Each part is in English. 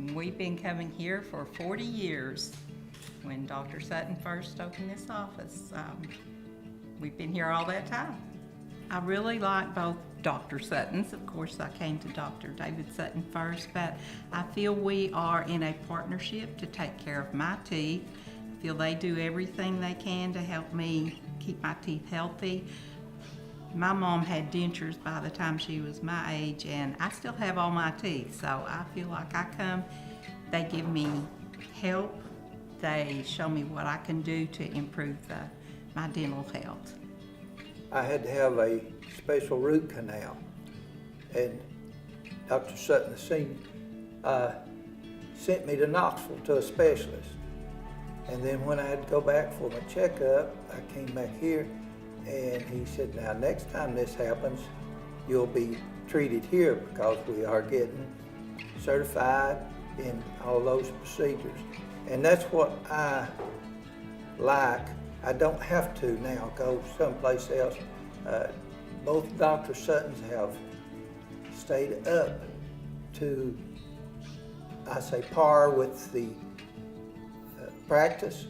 We've been coming here for 40 years. When Dr. Sutton first opened this office, we've been here all that time. I really like both Dr. Suttons. Of course, I came to Dr. David Sutton first, but I feel we are in a partnership to take care of my teeth. I feel they do everything they can to help me keep my teeth healthy. My mom had dentures by the time she was my age, and I still have all my teeth, so I feel like I come, they give me help, they show me what I can do to improve my dental health. I had to have a special root canal, and Dr. Sutton, the senior, sent me to Knoxville to a specialist. And then when I had to go back for my checkup, I came back here, and he said, now next time this happens, you'll be treated here because we are getting certified in all those procedures. And that's what I like. I don't have to now go someplace else. Both Dr. Suttons have stayed up to, I say, par with the practice,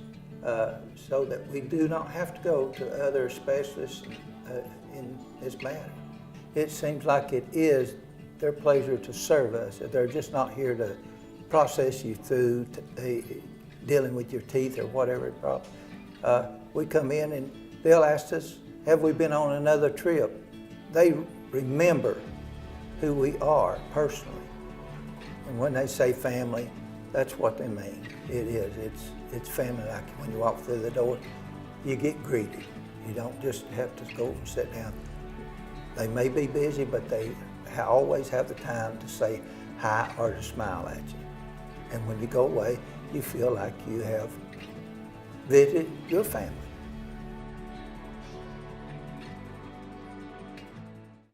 so that we do not have to go to other specialists in this matter. It seems like it is their pleasure to serve us. They're just not here to process you through dealing with your teeth or whatever problem. We come in and they'll ask us, have we been on another trip? They remember who we are personally. And when they say family, that's what they mean. It is. It's family. Like when you walk through the door, you get greeted. You don't just have to go and sit down. They may be busy, but they always have the time to say hi or to smile at you. And when you go away, you feel like you have visited your family.